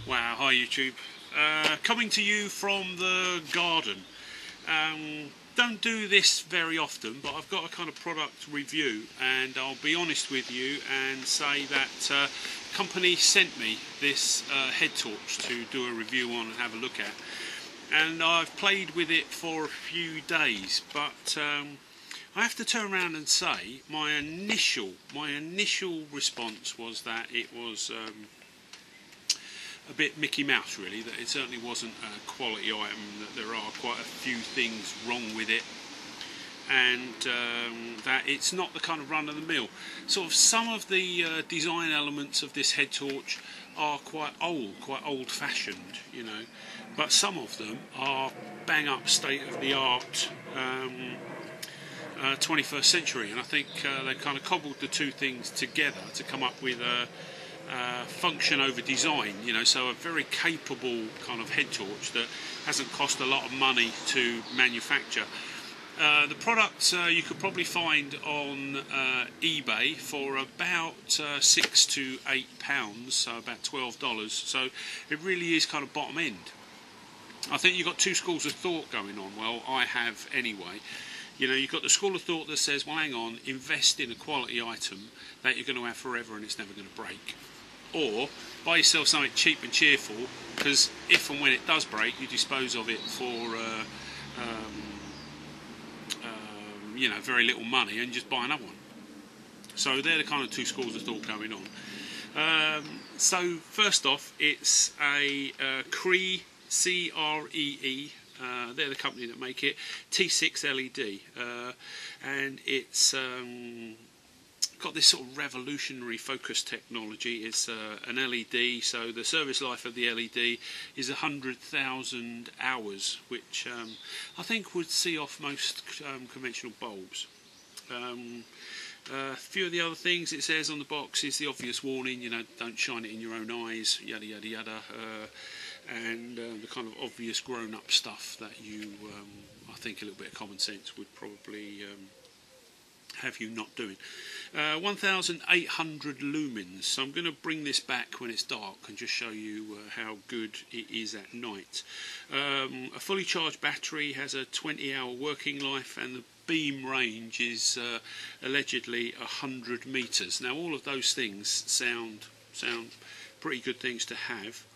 Wow, hi YouTube. Coming to you from the garden. Don't do this very often, but I've got a kind of product review, and I'll be honest with you and say that company sent me this head torch to do a review on and have a look at. And I've played with it for a few days, but I have to turn around and say my initial response was that it was a bit Mickey Mouse, really, that it certainly wasn't a quality item, that there are quite a few things wrong with it, and that it's not the kind of run-of-the-mill. Sort of some of the design elements of this head torch are quite old-fashioned, you know, but some of them are bang-up state-of-the-art 21st century, and I think they kind of cobbled the two things together to come up with a function over design, you know, so a very capable kind of head torch that hasn't cost a lot of money to manufacture. The product you could probably find on eBay for about £6 to £8, so about $12, so it really is kind of bottom end. I think you've got two schools of thought going on. Well, I have anyway. You know, you've got the school of thought that says, well, hang on, invest in a quality item that you're going to have forever and it's never going to break. Or buy yourself something cheap and cheerful, because if and when it does break, you dispose of it for you know, very little money and just buy another one. So they're the kind of two schools of thought going on. So first off, it's a Cree, C-R-E-E. They're the company that make it, T6 LED, and it's got this sort of revolutionary focus technology. It's an LED, so the service life of the LED is 100,000 hours, which I think would see off most conventional bulbs. A few of the other things it says on the box is the obvious warning, you know, don't shine it in your own eyes, yada yada yada, and the kind of obvious grown-up stuff that you, I think a little bit of common sense would probably have you not doing. 1,800 lumens, so I'm going to bring this back when it's dark and just show you how good it is at night. A fully charged battery has a 20-hour working life, and the beam range is allegedly 100 meters. Now all of those things sound pretty good things to have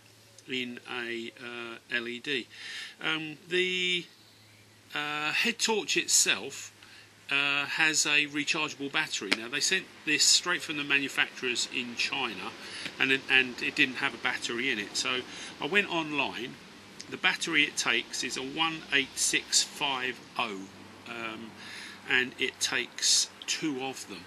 in a LED. The head torch itself has a rechargeable battery. Now they sent this straight from the manufacturers in China, and it didn't have a battery in it. So I went online. The battery it takes is a 18650, and it takes two of them.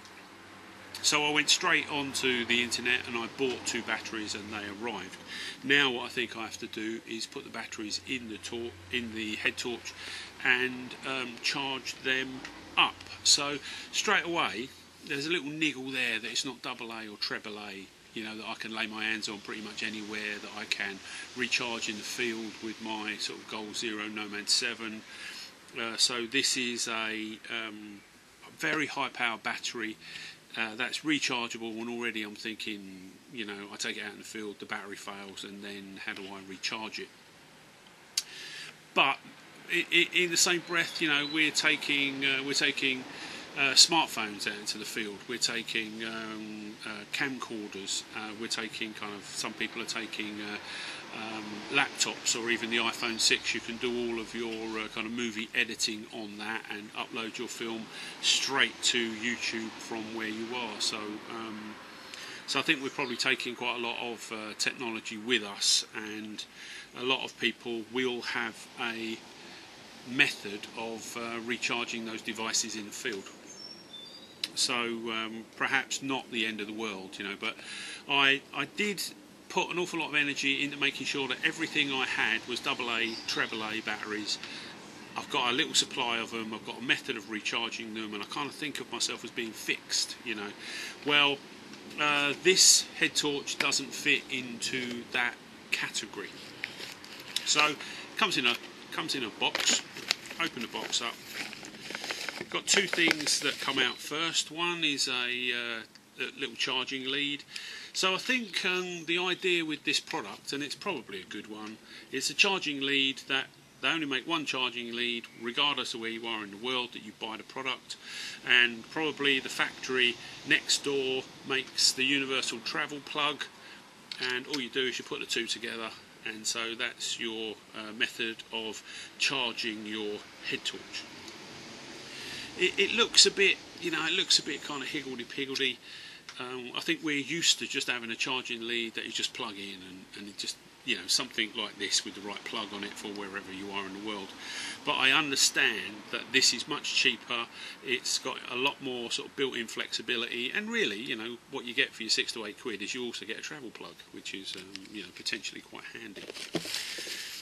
So I went straight onto the internet and I bought two batteries, and they arrived. Now what I think I have to do is put the batteries in the head torch and charge them up. So straight away there's a little niggle there that it's not AA or treble A, you know, that I can lay my hands on pretty much anywhere, that I can recharge in the field with my sort of Goal Zero Nomad 7. So this is a very high power battery that's rechargeable, and already I'm thinking, you know, I take it out in the field, the battery fails, and then how do I recharge it? But in the same breath, you know, we're taking smartphones out into the field. We're taking camcorders. We're taking kind of, some people are taking laptops, or even the iPhone 6. You can do all of your kind of movie editing on that and upload your film straight to YouTube from where you are. So I think we're probably taking quite a lot of technology with us, and a lot of people will have a method of recharging those devices in the field. So perhaps not the end of the world, you know, but I did put an awful lot of energy into making sure that everything I had was AA, treble A batteries. I've got a little supply of them, I've got a method of recharging them, and I kind of think of myself as being fixed, you know. Well, this head torch doesn't fit into that category. So it comes in a box. Open the box up. Got two things that come out first. One is a little charging lead. So I think the idea with this product, and it's probably a good one, is a charging lead that they only make one charging lead regardless of where you are in the world that you buy the product, and probably the factory next door makes the universal travel plug, and all you do is you put the two together, and so that's your method of charging your head torch. It looks a bit, you know, it looks a bit kind of higgledy-piggledy. I think we're used to just having a charging lead that you just plug in, and it just, you know, something like this with the right plug on it for wherever you are in the world. But I understand that this is much cheaper. It's got a lot more sort of built-in flexibility, and really, you know, what you get for your £6 to £8 is you also get a travel plug, which is you know, potentially quite handy.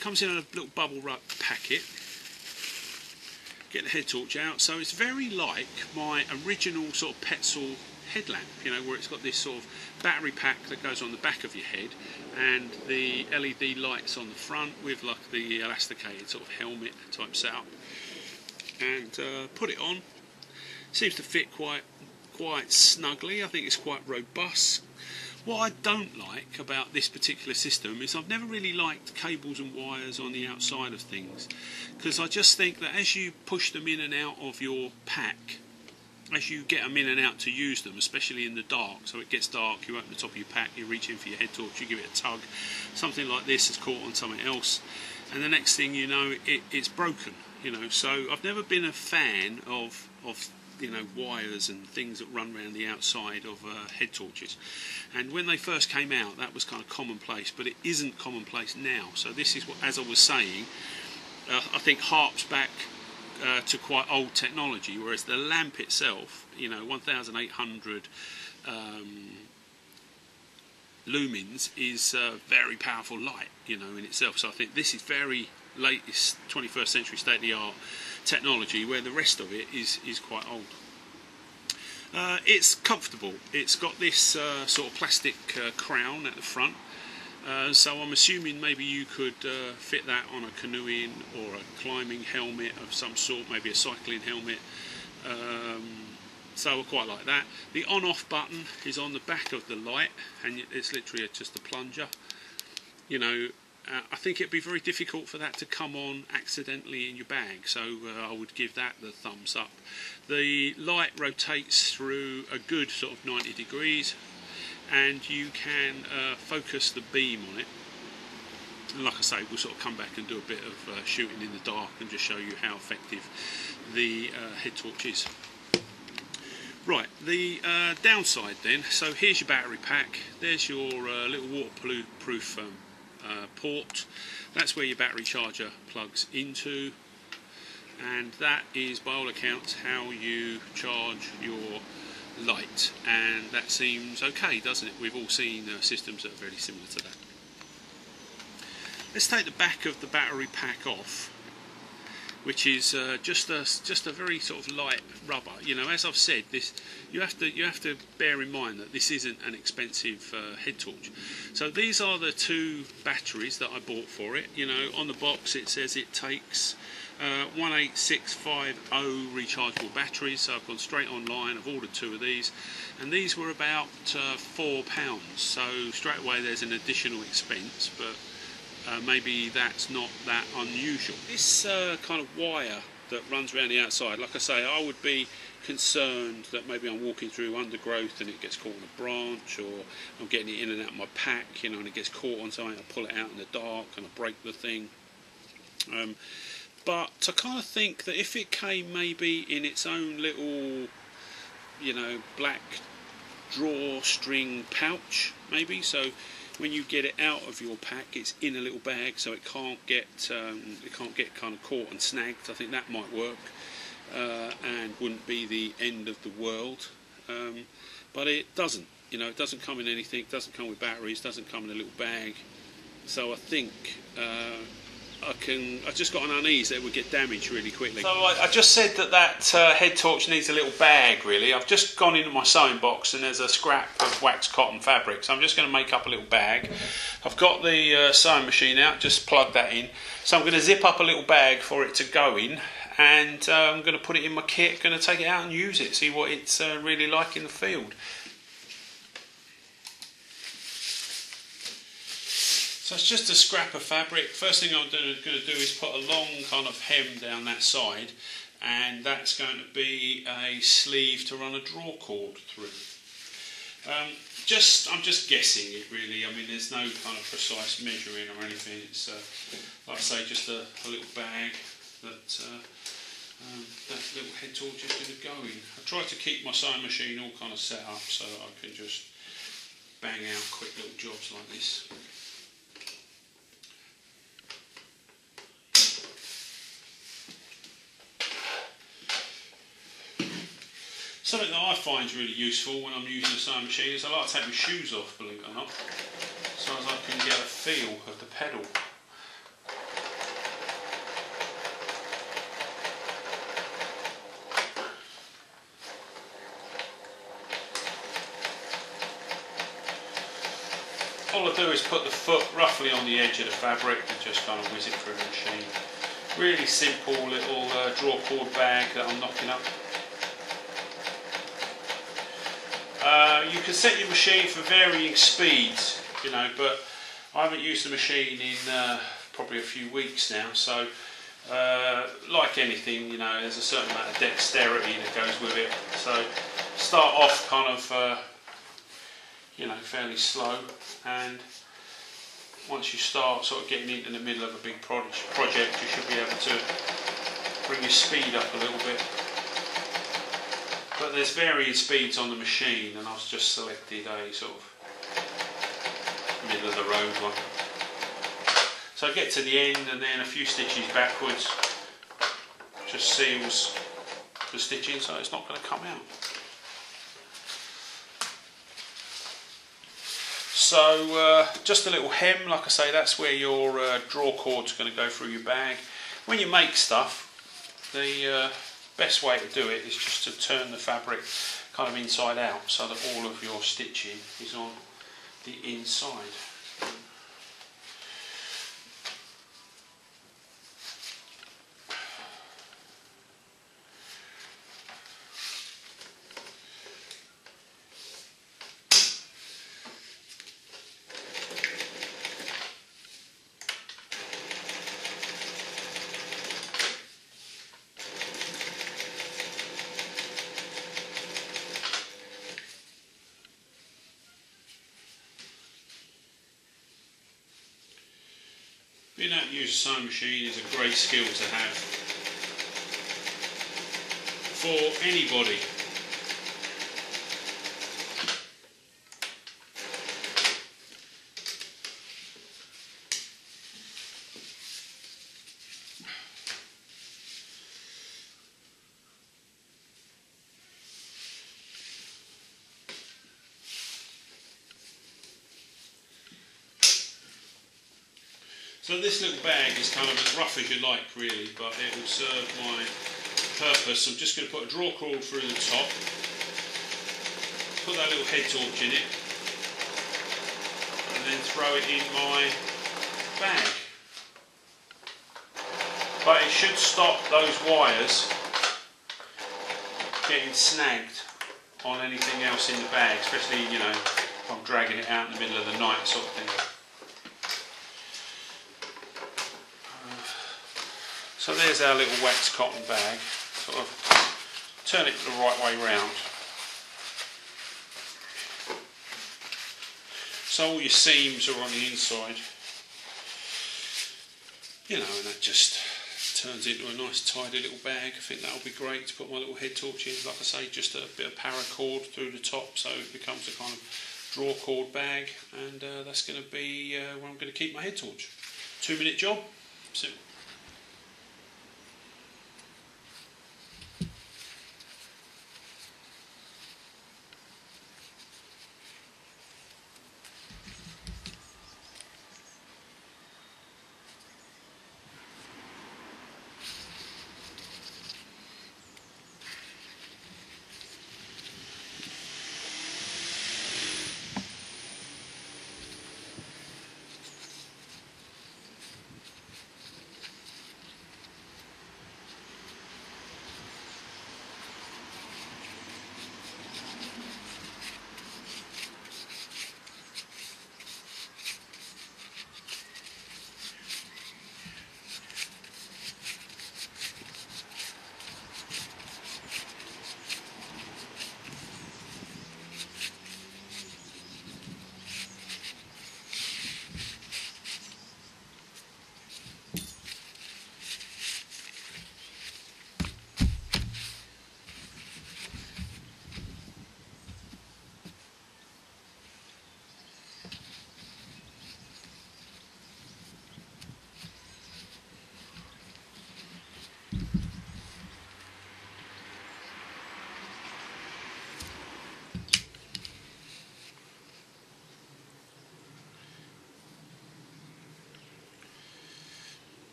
Comes in a little bubble wrap packet. Get the head torch out. So it's very like my original sort of Petzl headlamp, you know, where it's got this sort of battery pack that goes on the back of your head, and the LED lights on the front with like the elasticated sort of helmet type setup. And put it on. Seems to fit quite snugly. I think it's quite robust. What I don't like about this particular system is I've never really liked cables and wires on the outside of things, because I just think that as you push them in and out of your pack, as you get them in and out to use them, especially in the dark, so it gets dark, you open the top of your pack, you reach in for your head torch, you give it a tug, something like this has caught on something else, and the next thing you know, it's broken, you know. So I've never been a fan of you know, wires and things that run around the outside of head torches. And when they first came out, that was kind of commonplace, but it isn't commonplace now. So this is what, as I was saying, I think harps back to quite old technology, whereas the lamp itself, you know, 1800 lumens is very powerful light, you know, in itself. So I think this is very latest 21st century state-of-the-art technology, where the rest of it is quite old. It's comfortable. It's got this sort of plastic crown at the front, so I'm assuming maybe you could fit that on a canoeing or a climbing helmet of some sort, maybe a cycling helmet. So I quite like that. The on-off button is on the back of the light, and it's literally just a plunger. You know, I think it'd be very difficult for that to come on accidentally in your bag, so I would give that the thumbs up. The light rotates through a good sort of 90 degrees, and you can focus the beam on it. And like I say, we'll sort of come back and do a bit of shooting in the dark and just show you how effective the head torch is. Right, the downside then. So here's your battery pack. There's your little waterproof port. That's where your battery charger plugs into, and that is by all accounts how you charge your light, and that seems okay, doesn't it? We've all seen systems that are very similar to that. Let's take the back of the battery pack off, which is just a very sort of light rubber. You know, as I've said, this you have to bear in mind that this isn't an expensive head torch. So these are the two batteries that I bought for it. You know, on the box it says it takes 18650 rechargeable batteries. So I've gone straight online. I've ordered two of these, and these were about £4. So straight away there's an additional expense, but maybe that's not that unusual. This kind of wire that runs around the outside, like I say, I would be concerned that maybe I'm walking through undergrowth and it gets caught on a branch, or I'm getting it in and out of my pack, you know, and it gets caught on something, I pull it out in the dark and I break the thing. But I kind of think that if it came maybe in its own little, you know, black drawstring pouch, maybe, so when you get it out of your pack, it's in a little bag, so it can't get kind of caught and snagged. I think that might work, and wouldn't be the end of the world. But it doesn't. You know, it doesn't come in anything. It doesn't come with batteries. Doesn't come in a little bag. So I think I just got an unease that it would get damaged really quickly. So I just said that head torch needs a little bag, really. I've just gone into my sewing box and there's a scrap of waxed cotton fabric, so I'm just going to make up a little bag. I've got the sewing machine out, just plug that in. So I'm going to zip up a little bag for it to go in, and I'm going to put it in my kit, going to take it out and use it, see what it's really like in the field. So it's just a scrap of fabric. First thing I'm going to do is put a long kind of hem down that side, and that's going to be a sleeve to run a draw cord through. I'm just guessing it really. I mean, there's no kind of precise measuring or anything. It's like I say, just a little bag that that little head torch is going to go in. I try to keep my sewing machine all kind of set up so that I can just bang out quick little jobs like this. Something that I find is really useful when I'm using a sewing machine is I like to take my shoes off, believe it or not, so as I can get a feel of the pedal. All I do is put the foot roughly on the edge of the fabric and just kind of whiz it through the machine. Really simple little draw cord bag that I'm knocking up. You can set your machine for varying speeds, you know, but I haven't used the machine in probably a few weeks now, so like anything, you know, there's a certain amount of dexterity that goes with it. So start off kind of, you know, fairly slow, and once you start sort of getting into the middle of a big project, you should be able to bring your speed up a little bit. But there's varying speeds on the machine, and I've just selected a sort of middle of the road one. So I get to the end, and then a few stitches backwards just seals the stitching so it's not going to come out. So just a little hem, like I say, that's where your draw cord's going to go through your bag. When you make stuff, the best way to do it is just to turn the fabric kind of inside out so that all of your stitching is on the inside. Being able to use a sewing machine is a great skill to have for anybody. So this little bag is kind of as rough as you like really, but it will serve my purpose. I'm just going to put a draw cord through the top, put that little head torch in it, and then throw it in my bag. But it should stop those wires getting snagged on anything else in the bag, especially, you know, if I'm dragging it out in the middle of the night sort of thing. So there's our little wax cotton bag. Sort of turn it the right way round. So all your seams are on the inside. You know, and that just turns into a nice tidy little bag. I think that'll be great to put my little head torch in. Like I say, just a bit of paracord through the top so it becomes a kind of draw cord bag, and that's going to be where I'm going to keep my head torch. 2-minute job. So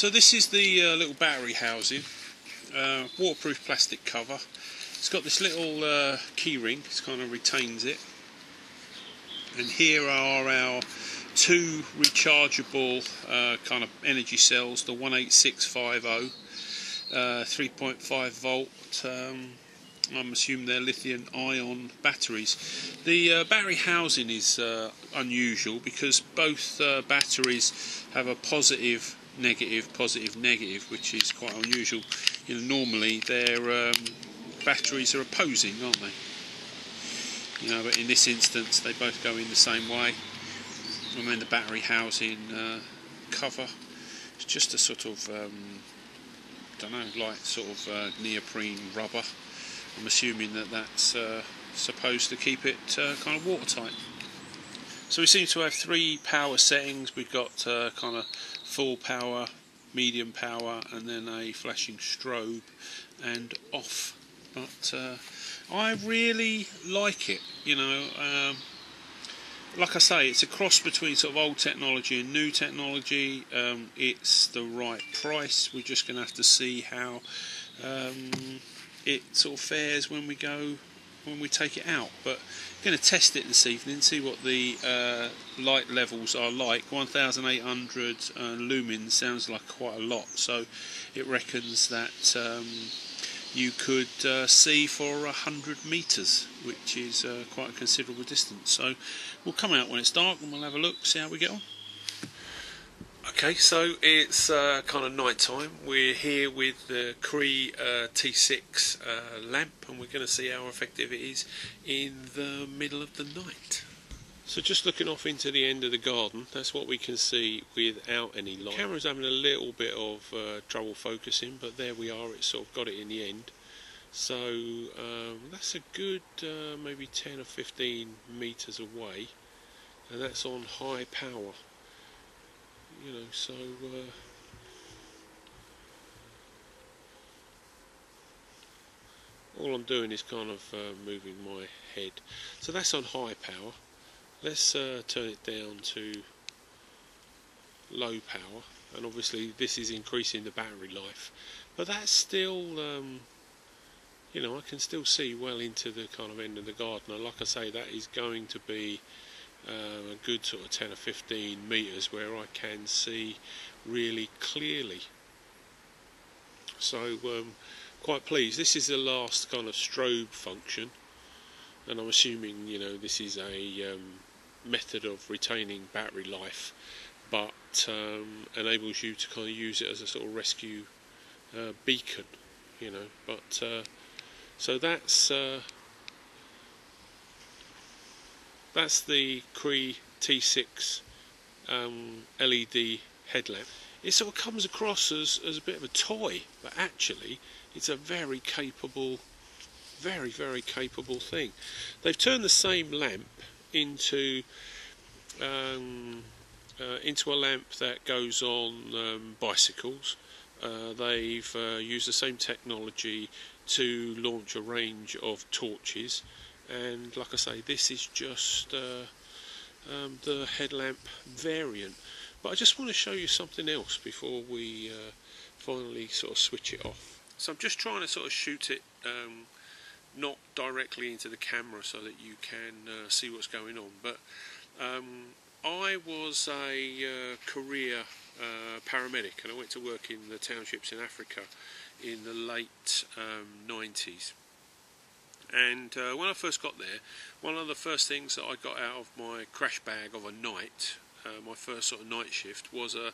So this is the little battery housing, waterproof plastic cover. It's got this little key ring, it kind of retains it. And here are our two rechargeable kind of energy cells, the 18650, 3.5 volt, I'm assuming they're lithium ion batteries. The battery housing is unusual because both batteries have a positive, negative, which is quite unusual. You know, normally their batteries are opposing, aren't they? You know, but in this instance they both go in the same way. And then the battery housing cover, it's just a sort of don't know, like sort of neoprene rubber. I'm assuming that that's supposed to keep it kind of watertight. So we seem to have three power settings. We've got kind of full power, medium power, and then a flashing strobe and off. But I really like it, you know. Like I say, it's a cross between sort of old technology and new technology. It's the right price. We're just going to have to see how it sort of fares when we take it out. But I'm going to test it this evening, see what the light levels are like. 1800 lumens sounds like quite a lot, so it reckons that you could see for 100 metres, which is quite a considerable distance. So we'll come out when it's dark and we'll have a look, see how we get on. Okay, so it's kind of night time. We're here with the Cree T6 lamp, and we're going to see how effective it is in the middle of the night. So just looking off into the end of the garden, that's what we can see without any light. The camera's having a little bit of trouble focusing, but there we are, it's sort of got it in the end. So that's a good maybe 10 or 15 metres away, and that's on high power. You know, so all I'm doing is kind of moving my head. So that's on high power. Let's turn it down to low power, and obviously this is increasing the battery life, but that's still you know, I can still see well into the kind of end of the garden. And like I say, that is going to be a good sort of 10 or 15 metres where I can see really clearly. So quite pleased. This is the last kind of strobe function, and I'm assuming, you know, this is a method of retaining battery life, but enables you to kind of use it as a sort of rescue beacon, you know. But so that's the Cree T6 LED headlamp. It sort of comes across as a bit of a toy, but actually it's a very capable, very capable thing. They've turned the same lamp into a lamp that goes on bicycles. They've used the same technology to launch a range of torches, and like I say, this is just the headlamp variant. But I just want to show you something else before we finally sort of switch it off. So I'm just trying to sort of shoot it not directly into the camera so that you can see what's going on. But I was a career paramedic, and I went to work in the townships in Africa in the late 90s. And when I first got there, one of the first things that I got out of my crash bag of a night, my first sort of night shift, was a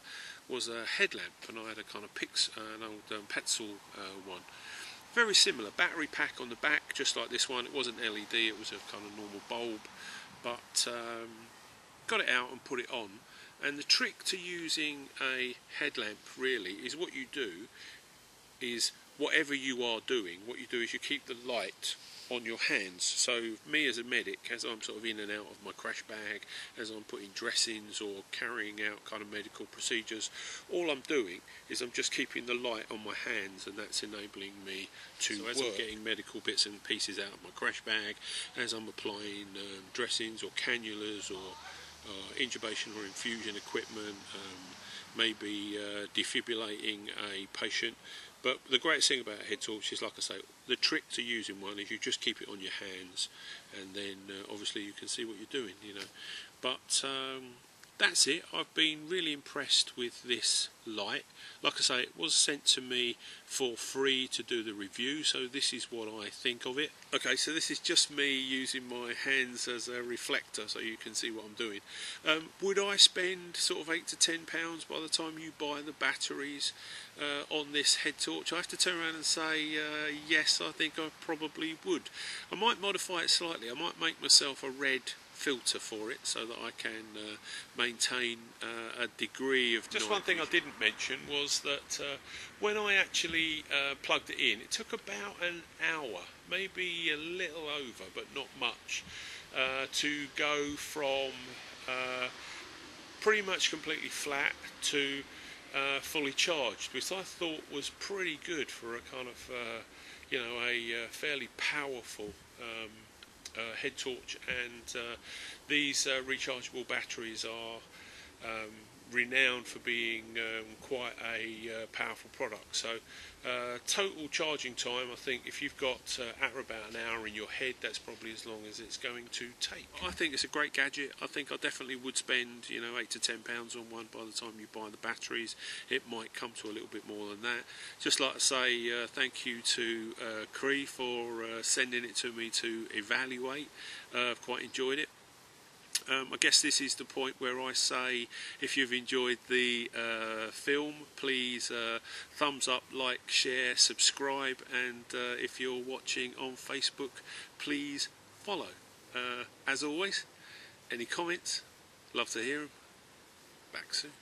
headlamp, and I had a kind of an old Petzl one. Very similar, battery pack on the back, just like this one. It wasn't LED, it was a kind of normal bulb, but got it out and put it on. And the trick to using a headlamp really is, what you do is, whatever you are doing, what you do is you keep the light on your hands. So me as a medic, as I'm sort of in and out of my crash bag, as I'm putting dressings or carrying out kind of medical procedures, all I'm doing is I'm just keeping the light on my hands, and that's enabling me to work. As I'm getting medical bits and pieces out of my crash bag, as I'm applying dressings or cannulas or intubation or infusion equipment, maybe defibrillating a patient. But the greatest thing about a head torch is, like I say, the trick to using one is you just keep it on your hands, and then obviously you can see what you're doing, you know. But that's it. I've been really impressed with this light. Like I say, it was sent to me for free to do the review, so this is what I think of it. Okay, so this is just me using my hands as a reflector so you can see what I'm doing. Would I spend sort of £8 to £10 by the time you buy the batteries on this head torch? I have to turn around and say yes, I think I probably would. I might modify it slightly. I might make myself a red filter for it so that I can maintain a degree of noise. Just one thing I didn't mention was that when I actually plugged it in, it took about an hour, maybe a little over, but not much, to go from pretty much completely flat to fully charged, which I thought was pretty good for a kind of you know, a fairly powerful head torch. And these rechargeable batteries are renowned for being quite a powerful product. So total charging time, I think if you've got at about an hour in your head, that's probably as long as it's going to take. I think it's a great gadget. I think I definitely would spend, you know, £8 to £10 on one by the time you buy the batteries. It might come to a little bit more than that. Just like to say thank you to Cree for sending it to me to evaluate. I've quite enjoyed it. I guess this is the point where I say, if you've enjoyed the film, please thumbs up, like, share, subscribe, and if you're watching on Facebook, please follow. As always, any comments, love to hear them. Back soon.